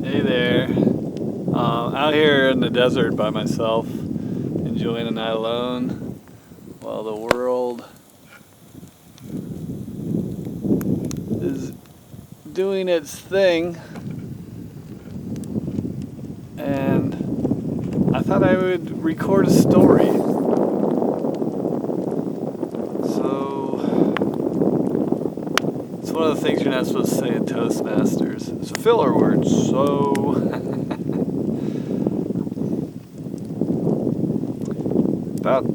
Hey there. Out here in the desert by myself, enjoying a night alone while the world is doing its thing. And I thought I would record a story. So, it's one of the things you're not supposed to say in Toastmasters. It's a filler word, so. About,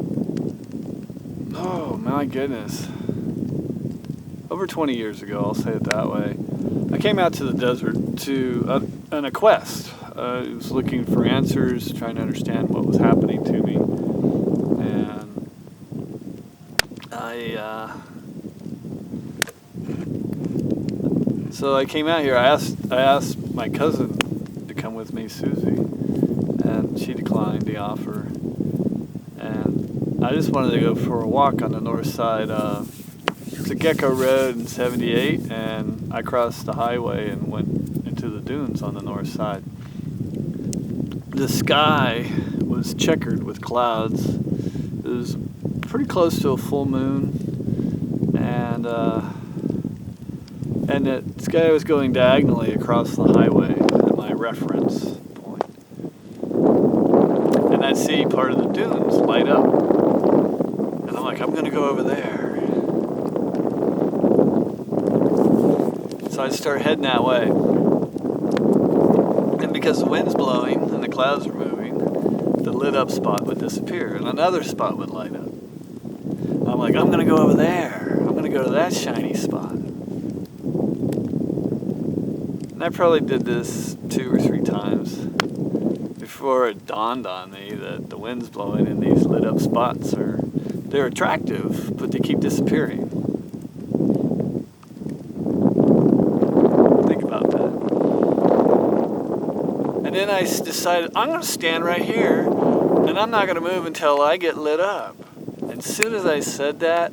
oh my goodness, over 20 years ago, I'll say it that way, I came out to the desert to on a quest. I was looking for answers, trying to understand what was happening to me, and so I came out here. I asked my cousin to come with me, Susie, and she declined the offer. And I just wanted to go for a walk on the north side. It's a Gecko Road in 78, and I crossed the highway and went into the dunes on the north side. The sky was checkered with clouds. It was pretty close to a full moon, and the sky was going diagonally across the highway at my reference point. And I'd see part of the dunes light up. And I'm like, I'm going to go over there. So I start heading that way. And because the wind's blowing and the clouds are moving, the lit up spot would disappear and another spot would light up. And I'm like, I'm going to go over there. I'm going to go to that shiny spot. And I probably did this 2 or 3 times before it dawned on me that the wind's blowing and these lit up spots they're attractive, but they keep disappearing. Think about that. And then I decided I'm going to stand right here and I'm not going to move until I get lit up. And as soon as I said that,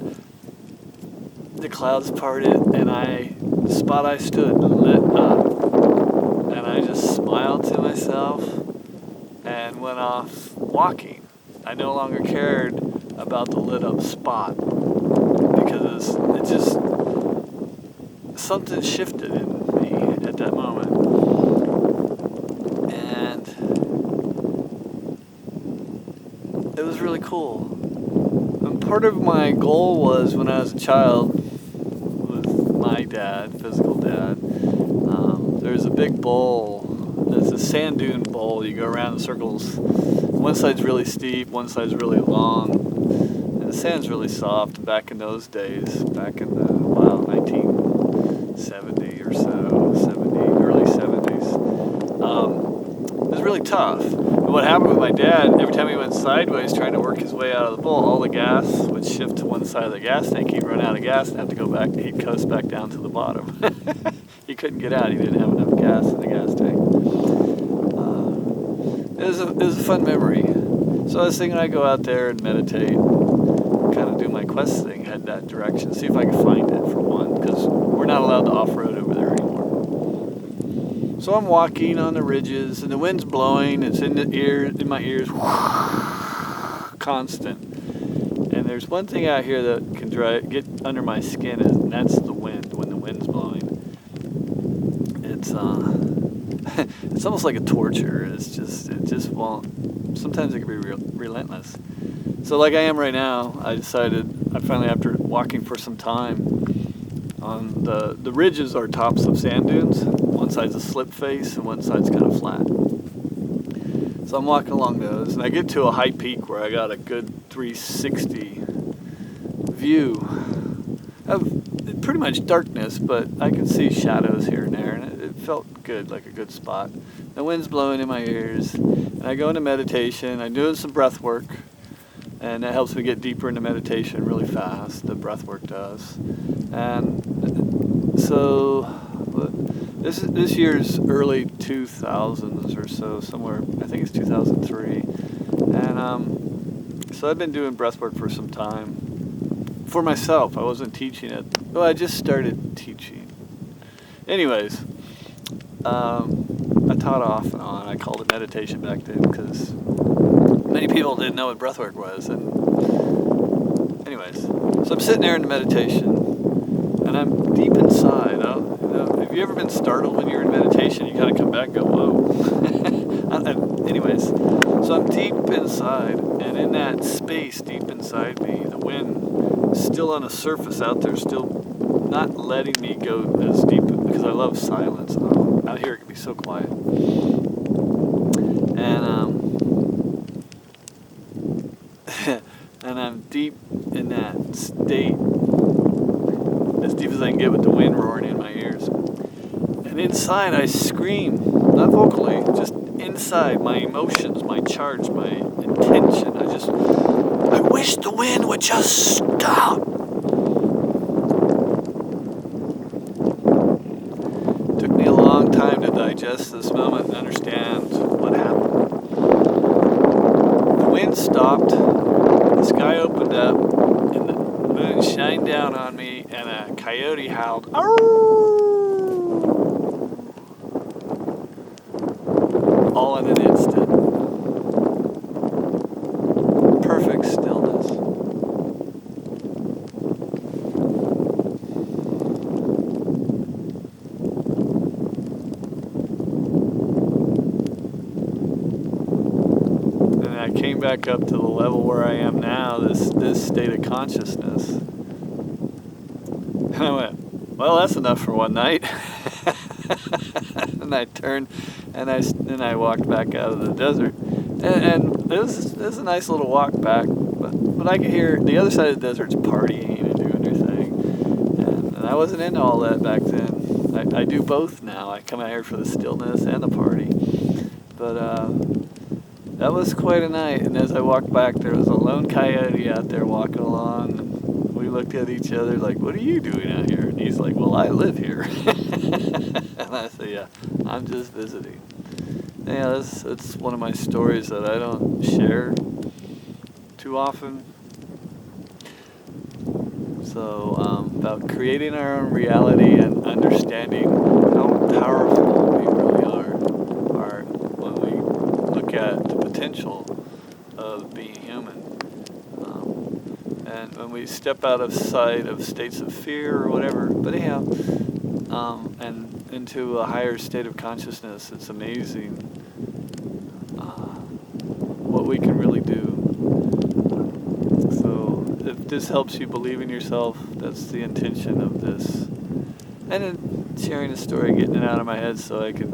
the clouds parted and the spot I stood lit up. And I just smiled to myself and went off walking. I no longer cared about the lit up spot because it just, something shifted in me at that moment. And it was really cool. And part of my goal was when I was a child with my dad, physical dad, there's a big bowl. It's a sand dune bowl. You go around in circles. One side's really steep, one side's really long. And the sand's really soft. Back in those days, back in the, 1970 or so, early 70s, it was really tough. And what happened with my dad, every time he went sideways trying to work his way out of the bowl, all the gas would shift to one side of the gas tank. He'd run out of gas and have to go back. He'd coast back down to the bottom. He couldn't get out. He didn't have enough gas in the gas tank. It was a fun memory. So I was thinking I'd go out there and meditate, kind of do my quest thing, head that direction, see if I could find it for one, because we're not allowed to off-road over there anymore. So I'm walking on the ridges, and the wind's blowing. It's in my ears, constant. And there's one thing out here that can get under my skin, and that's the wind. When the wind's blowing, it's almost like a torture. It just won't. Sometimes it can be relentless. So like I am right now, I finally, after walking for some time, on the ridges are tops of sand dunes. One side's a slip face and one side's kind of flat. So I'm walking along those, and I get to a high peak where I got a good 360 view of pretty much darkness, but I can see shadows here and there, and it felt good, like a good spot. The wind's blowing in my ears, and I go into meditation. I'm doing some breath work, and that helps me get deeper into meditation really fast. The breath work does. And so this year's early 2000s or so, somewhere, I think it's 2003. And so I've been doing breath work for some time. For myself, I wasn't teaching it. Well, I just started teaching. Anyways, I I taught off and on. I called it meditation back then because many people didn't know what breathwork was. And anyways, so I'm sitting there in the meditation, and I'm deep inside. Have you ever been startled when you're in meditation? You gotta come back and go, whoa. Anyways, so I'm deep inside, and in that space deep inside me, the wind is still on the surface out there, still not letting me go as deep, because I love silence. Out here it can be so quiet. And and I'm deep in that state, as deep as I can get with the wind roaring in my ears. And inside I scream, not vocally, just inside, my emotions, my charge, my intention. I wish the wind would just stop. It took me a long time to digest this moment and understand what happened. The wind stopped, the sky opened up, and the moon shined down on me, and a coyote howled, all in an instant. Perfect stillness. And I came back up to the level where I am now, this state of consciousness. And I went, well, that's enough for one night. And I turned and I walked back out of the desert. And it was a nice little walk back, but I could hear the other side of the desert's partying and doing their thing. And I wasn't into all that back then. I do both now. I come out here for the stillness and the party. But that was quite a night. And as I walked back, there was a lone coyote out there walking along. And we looked at each other like, what are you doing out here? And he's like, well, I live here. And I said, yeah, I'm just visiting. Yeah, it's one of my stories that I don't share too often. So about creating our own reality and understanding how powerful we really are when we look at the potential of being human. And when we step out of sight of states of fear or whatever, but anyhow, and into a higher state of consciousness, it's amazing what we can really do. So if this helps you believe in yourself, that's the intention of this. And then sharing the story, getting it out of my head so I can